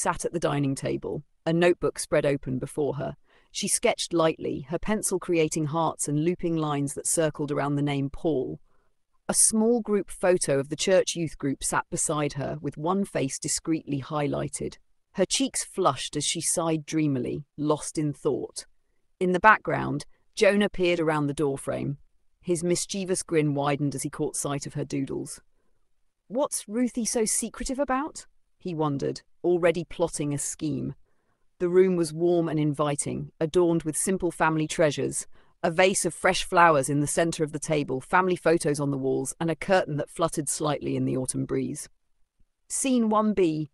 sat at the dining table, a notebook spread open before her. She sketched lightly, her pencil creating hearts and looping lines that circled around the name Paul. A small group photo of the church youth group sat beside her, with one face discreetly highlighted. Her cheeks flushed as she sighed dreamily, lost in thought. In the background, Jonah peered around the doorframe. His mischievous grin widened as he caught sight of her doodles. "What's Ruthie so secretive about?" he wondered, already plotting a scheme. The room was warm and inviting, adorned with simple family treasures, a vase of fresh flowers in the center of the table, family photos on the walls, and a curtain that fluttered slightly in the autumn breeze. Scene 1B.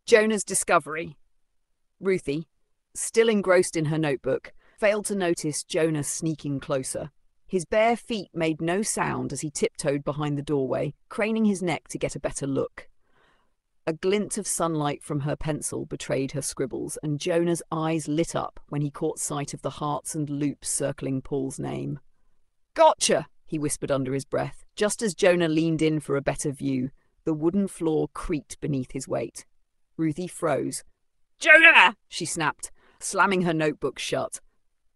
Jonah's discovery. Ruthie, still engrossed in her notebook, failed to notice Jonah sneaking closer. His bare feet made no sound as he tiptoed behind the doorway, craning his neck to get a better look. A glint of sunlight from her pencil betrayed her scribbles, and Jonah's eyes lit up when he caught sight of the hearts and loops circling Paul's name. "Gotcha!" he whispered under his breath. Just as Jonah leaned in for a better view, the wooden floor creaked beneath his weight. Ruthie froze. "Jonah!" she snapped, slamming her notebook shut.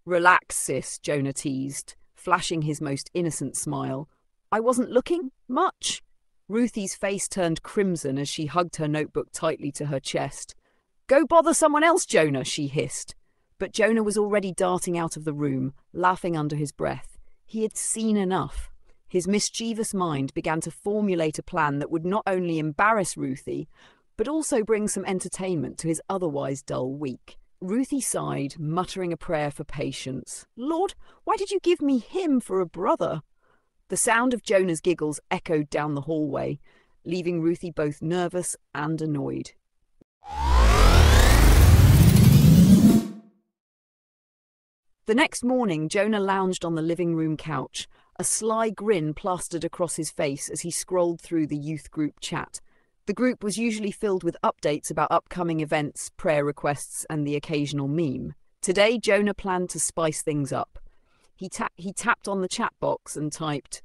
"Relax, sis," Jonah teased, flashing his most innocent smile. "I wasn't looking much." Ruthie's face turned crimson as she hugged her notebook tightly to her chest. "Go bother someone else, Jonah," she hissed. But Jonah was already darting out of the room, laughing under his breath. He had seen enough. His mischievous mind began to formulate a plan that would not only embarrass Ruthie, but also bring some entertainment to his otherwise dull week. Ruthie sighed, muttering a prayer for patience. "Lord, why did you give me him for a brother?" The sound of Jonah's giggles echoed down the hallway, leaving Ruthie both nervous and annoyed. The next morning, Jonah lounged on the living room couch, a sly grin plastered across his face as he scrolled through the youth group chat. The group was usually filled with updates about upcoming events, prayer requests, and the occasional meme. Today, Jonah planned to spice things up. He tapped on the chat box and typed,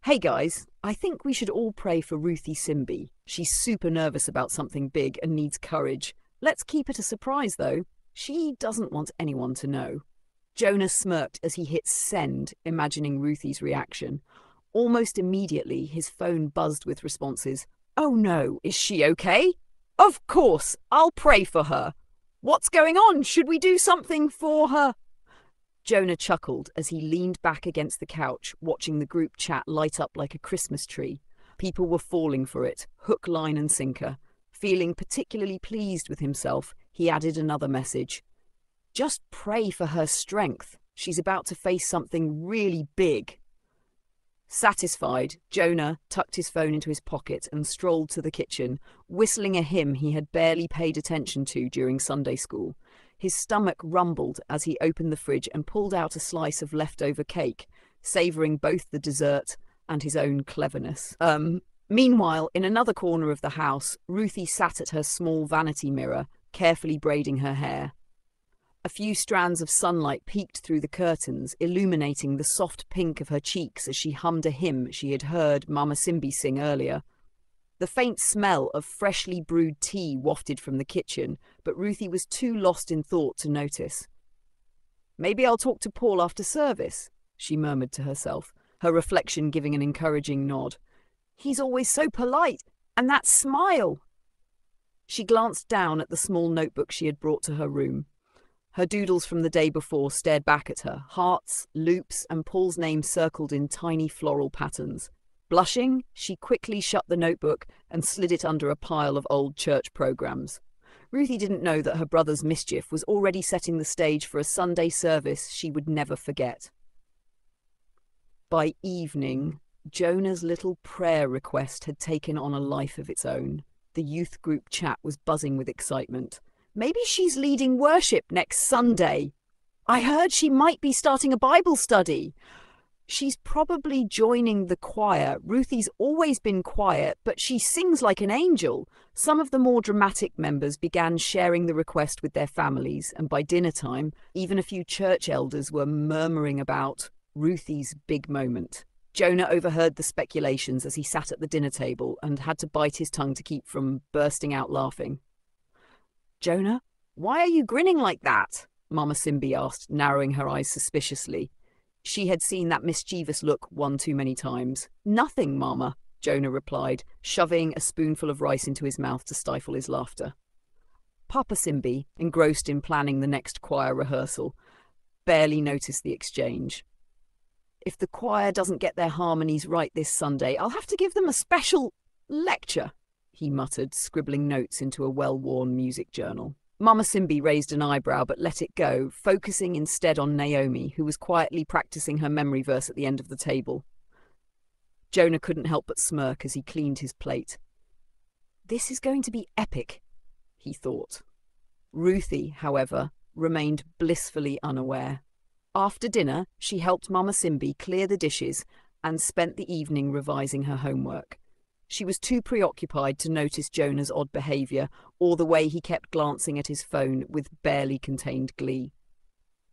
"Hey guys, I think we should all pray for Ruthie SIMBI. She's super nervous about something big and needs courage. Let's keep it a surprise though. She doesn't want anyone to know." Jonah smirked as he hit send, imagining Ruthie's reaction. Almost immediately, his phone buzzed with responses. "Oh no, is she okay? Of course, I'll pray for her. What's going on? Should we do something for her?" Jonah chuckled as he leaned back against the couch, watching the group chat light up like a Christmas tree. People were falling for it, hook, line, and sinker. Feeling particularly pleased with himself, he added another message. "Just pray for her strength. She's about to face something really big." Satisfied, Jonah tucked his phone into his pocket and strolled to the kitchen, whistling a hymn he had barely paid attention to during Sunday school. His stomach rumbled as he opened the fridge and pulled out a slice of leftover cake, savouring both the dessert and his own cleverness. Meanwhile, in another corner of the house, Ruthie sat at her small vanity mirror, carefully braiding her hair. A few strands of sunlight peeked through the curtains, illuminating the soft pink of her cheeks as she hummed a hymn she had heard Mama Simbi sing earlier. The faint smell of freshly brewed tea wafted from the kitchen, but Ruthie was too lost in thought to notice. "Maybe I'll talk to Paul after service," she murmured to herself, her reflection giving an encouraging nod. "He's always so polite, and that smile!" She glanced down at the small notebook she had brought to her room. Her doodles from the day before stared back at her, hearts, loops, and Paul's name circled in tiny floral patterns. Blushing, she quickly shut the notebook and slid it under a pile of old church programs. Ruthie didn't know that her brother's mischief was already setting the stage for a Sunday service she would never forget. By evening, Jonah's little prayer request had taken on a life of its own. The youth group chat was buzzing with excitement. "Maybe she's leading worship next Sunday. I heard she might be starting a Bible study. She's probably joining the choir. Ruthie's always been quiet, but she sings like an angel." Some of the more dramatic members began sharing the request with their families, and by dinner time, even a few church elders were murmuring about Ruthie's big moment. Jonah overheard the speculations as he sat at the dinner table and had to bite his tongue to keep from bursting out laughing. Jonah, why are you grinning like that? Mama Simbi asked, narrowing her eyes suspiciously. She had seen that mischievous look one too many times. Nothing, Mama, Jonah replied, shoving a spoonful of rice into his mouth to stifle his laughter. Papa Simbi, engrossed in planning the next choir rehearsal, barely noticed the exchange. If the choir doesn't get their harmonies right this Sunday, I'll have to give them a special lecture, he muttered, scribbling notes into a well-worn music journal. Mama Simbi raised an eyebrow but let it go, focusing instead on Naomi, who was quietly practicing her memory verse at the end of the table. Jonah couldn't help but smirk as he cleaned his plate. This is going to be epic, he thought. Ruthie, however, remained blissfully unaware. After dinner, she helped Mama Simbi clear the dishes and spent the evening revising her homework. She was too preoccupied to notice Jonah's odd behaviour or the way he kept glancing at his phone with barely contained glee.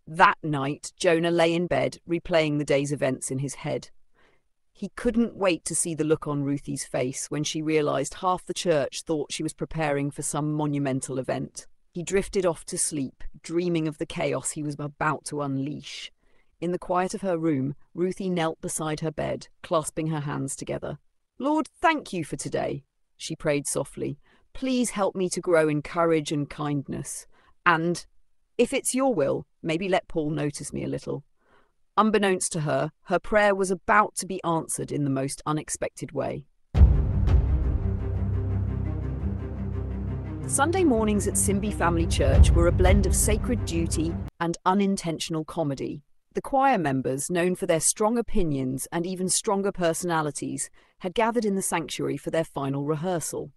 That night, Jonah lay in bed, replaying the day's events in his head. He couldn't wait to see the look on Ruthie's face when she realised half the church thought she was preparing for some monumental event. He drifted off to sleep, dreaming of the chaos he was about to unleash. In the quiet of her room, Ruthie knelt beside her bed, clasping her hands together. Lord, thank you for today, she prayed softly. Please help me to grow in courage and kindness. And, if it's your will, maybe let Paul notice me a little. Unbeknownst to her, her prayer was about to be answered in the most unexpected way. Sunday mornings at SIMBI Family Church were a blend of sacred duty and unintentional comedy. The choir members, known for their strong opinions and even stronger personalities, had gathered in the sanctuary for their final rehearsal.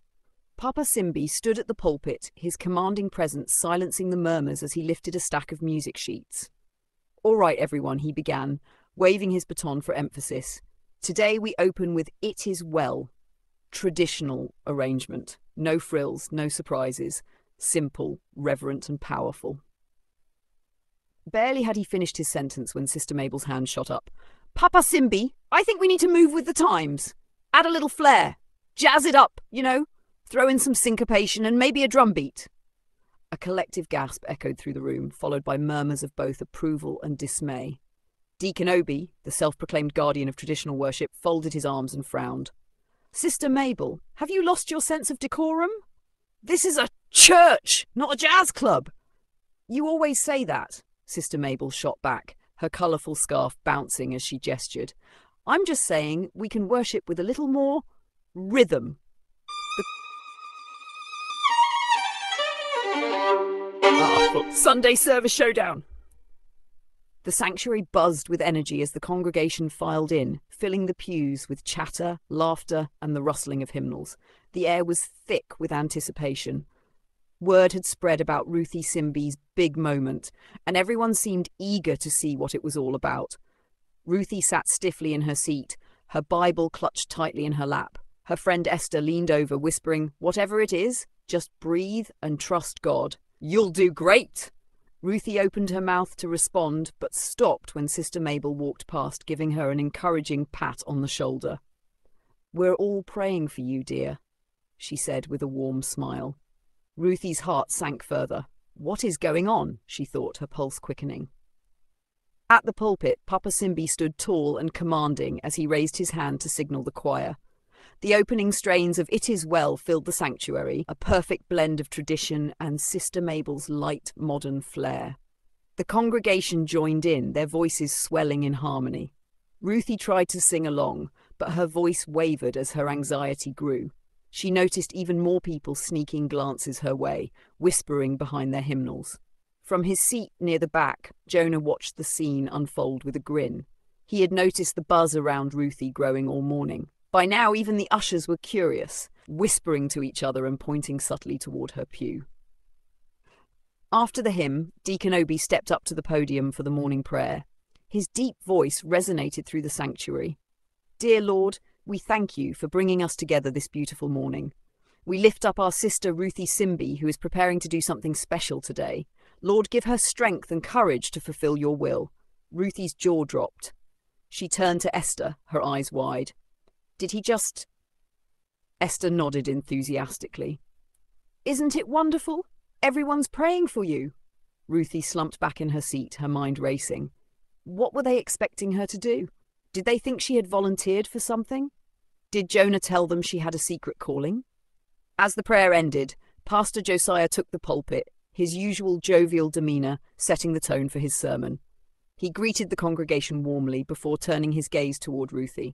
Papa Simbi stood at the pulpit, his commanding presence silencing the murmurs as he lifted a stack of music sheets. All right, everyone, he began, waving his baton for emphasis. Today we open with It Is Well. Traditional arrangement. No frills, no surprises. Simple, reverent and powerful. Barely had he finished his sentence when Sister Mabel's hand shot up. Papa Simbi, I think we need to move with the times. Add a little flair. Jazz it up, Throw in some syncopation and maybe a drum beat. A collective gasp echoed through the room, followed by murmurs of both approval and dismay. Deacon Obi, the self-proclaimed guardian of traditional worship, folded his arms and frowned. Sister Mabel, have you lost your sense of decorum? This is a church, not a jazz club. You always say that, Sister Mabel shot back, her colourful scarf bouncing as she gestured. I'm just saying we can worship with a little more rhythm. Sunday service showdown. The sanctuary buzzed with energy as the congregation filed in, filling the pews with chatter, laughter, and the rustling of hymnals. The air was thick with anticipation. Word had spread about Ruthie Simbi's big moment, and everyone seemed eager to see what it was all about. Ruthie sat stiffly in her seat, her Bible clutched tightly in her lap. Her friend Esther leaned over, whispering, "Whatever it is, just breathe and trust God. You'll do great!" Ruthie opened her mouth to respond, but stopped when Sister Mabel walked past, giving her an encouraging pat on the shoulder. "We're all praying for you, dear," she said with a warm smile. Ruthie's heart sank further. What is going on? She thought, her pulse quickening. At the pulpit, Papa Simbi stood tall and commanding as he raised his hand to signal the choir. The opening strains of It Is Well filled the sanctuary, a perfect blend of tradition and Sister Mabel's light modern flair. The congregation joined in, their voices swelling in harmony. Ruthie tried to sing along, but her voice wavered as her anxiety grew. She noticed even more people sneaking glances her way, whispering behind their hymnals. From his seat near the back, Jonah watched the scene unfold with a grin. He had noticed the buzz around Ruthie growing all morning. By now, even the ushers were curious, whispering to each other and pointing subtly toward her pew. After the hymn, Deacon Obi stepped up to the podium for the morning prayer. His deep voice resonated through the sanctuary. "Dear Lord, we thank you for bringing us together this beautiful morning. We lift up our sister Ruthie Simbi, who is preparing to do something special today. Lord, give her strength and courage to fulfill your will." Ruthie's jaw dropped. She turned to Esther, her eyes wide. "Did he just—" Esther nodded enthusiastically. "Isn't it wonderful? Everyone's praying for you. Ruthie slumped back in her seat, her mind racing. What were they expecting her to do? Did they think she had volunteered for something? Did Jonah tell them she had a secret calling? As the prayer ended, Pastor Josiah took the pulpit, his usual jovial demeanour setting the tone for his sermon. He greeted the congregation warmly before turning his gaze toward Ruthie.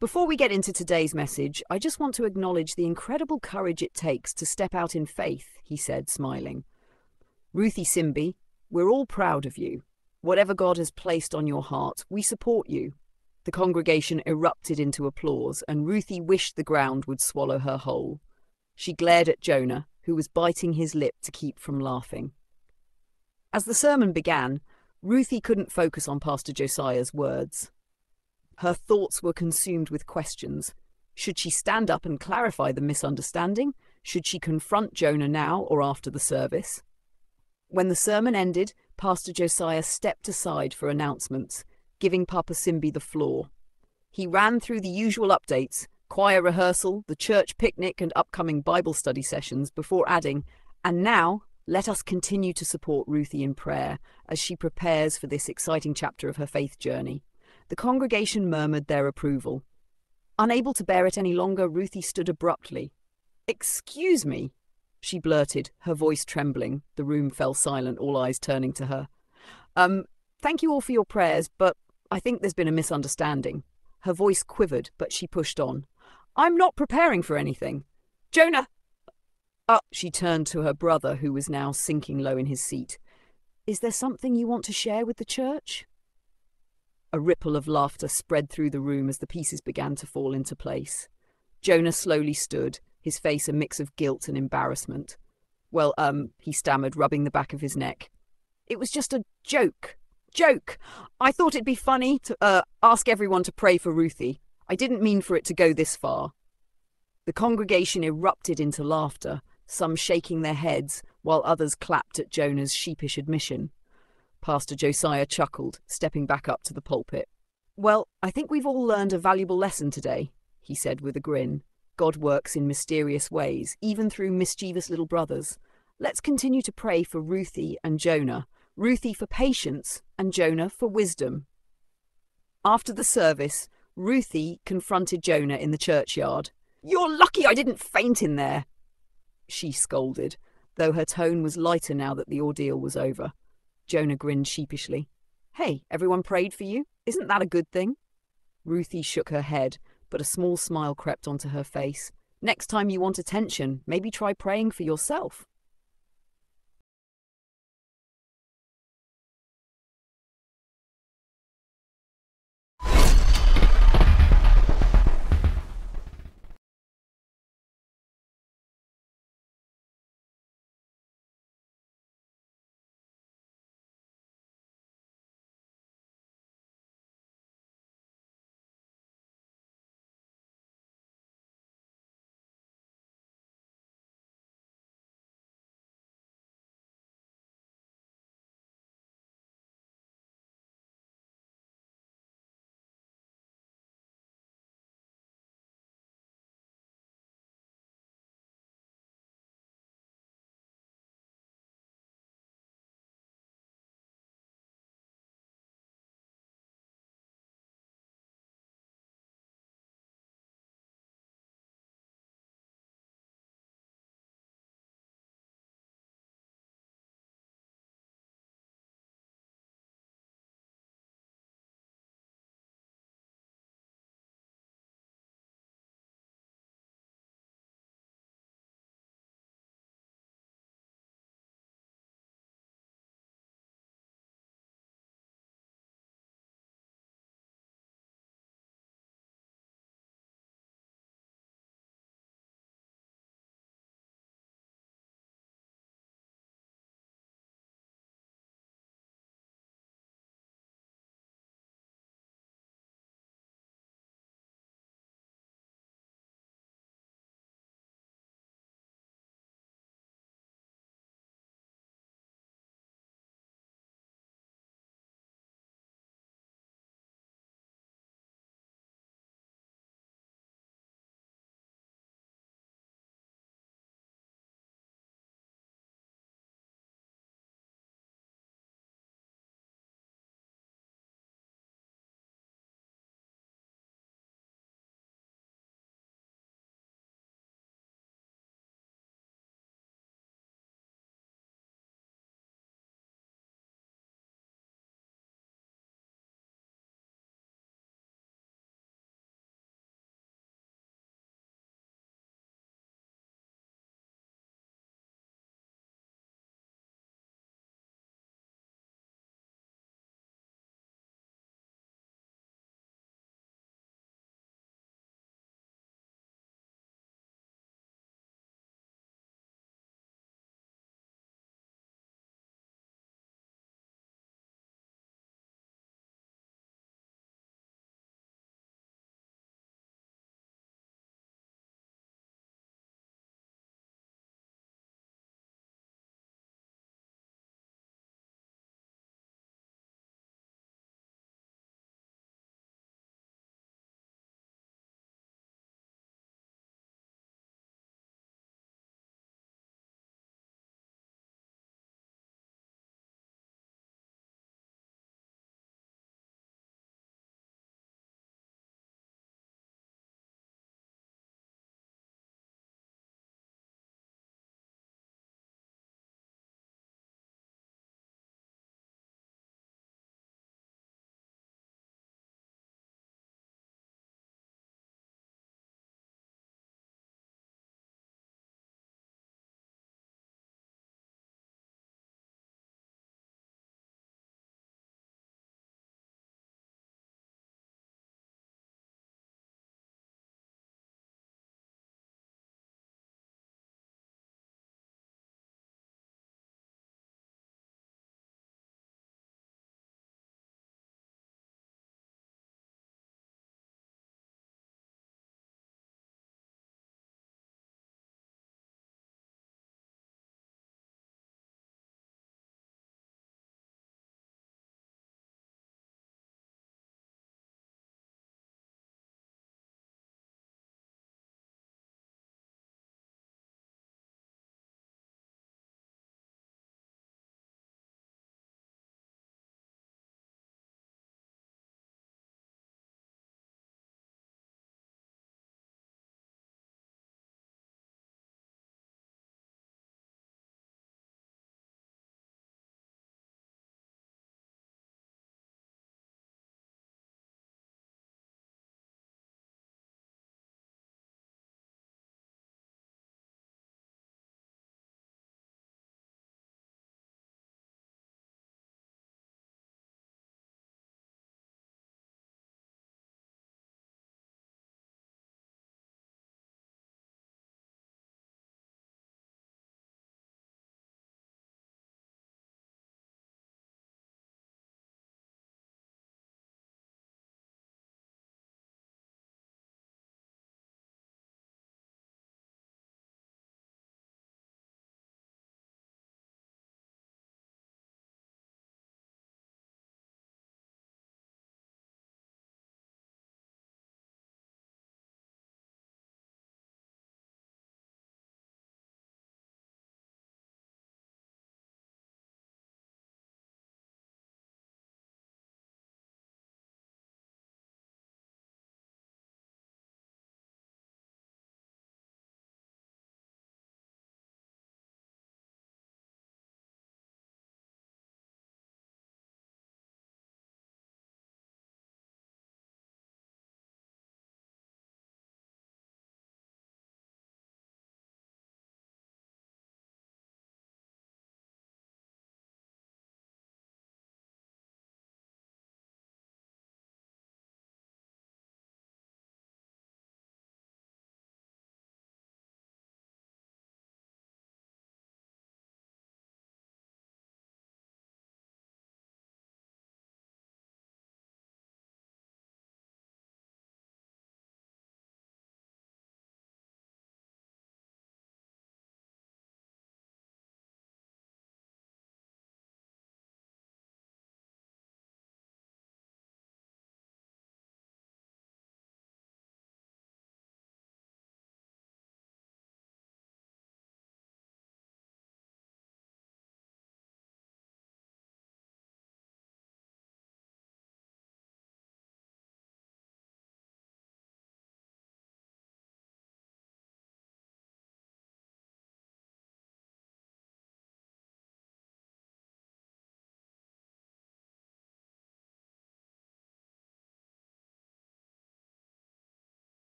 Before we get into today's message, I just want to acknowledge the incredible courage it takes to step out in faith, he said, smiling. Ruthie SIMBI, we're all proud of you. Whatever God has placed on your heart, we support you. The congregation erupted into applause, and Ruthie wished the ground would swallow her whole. She glared at Jonah, who was biting his lip to keep from laughing. As the sermon began, Ruthie couldn't focus on Pastor Josiah's words. Her thoughts were consumed with questions. Should she stand up and clarify the misunderstanding? Should she confront Jonah now or after the service? When the sermon ended, Pastor Josiah stepped aside for announcements, giving Papa SIMBI the floor. He ran through the usual updates, choir rehearsal, the church picnic and upcoming Bible study sessions before adding, and now let us continue to support Ruthie in prayer as she prepares for this exciting chapter of her faith journey. The congregation murmured their approval. Unable to bear it any longer, Ruthie stood abruptly. "Excuse me," she blurted, her voice trembling. The room fell silent, all eyes turning to her. Thank you all for your prayers, but I think there's been a misunderstanding." Her voice quivered, but she pushed on. "I'm not preparing for anything. Jonah!" She turned to her brother, who was now sinking low in his seat. "Is there something you want to share with the church?" A ripple of laughter spread through the room as the pieces began to fall into place. Jonah slowly stood, his face a mix of guilt and embarrassment. "Well, he stammered, rubbing the back of his neck. "It was just a joke. I thought it'd be funny to ask everyone to pray for Ruthie. I didn't mean for it to go this far." The congregation erupted into laughter, some shaking their heads, while others clapped at Jonah's sheepish admission. Pastor Josiah chuckled, stepping back up to the pulpit. "Well, I think we've all learned a valuable lesson today," he said with a grin. "God works in mysterious ways, even through mischievous little brothers. Let's continue to pray for Ruthie and Jonah, Ruthie for patience and Jonah for wisdom." After the service, Ruthie confronted Jonah in the churchyard. "You're lucky I didn't faint in there," she scolded, though her tone was lighter now that the ordeal was over. Jonah grinned sheepishly. "Hey, everyone prayed for you? Isn't that a good thing?" Ruthie shook her head, but a small smile crept onto her face. "Next time you want attention, maybe try praying for yourself."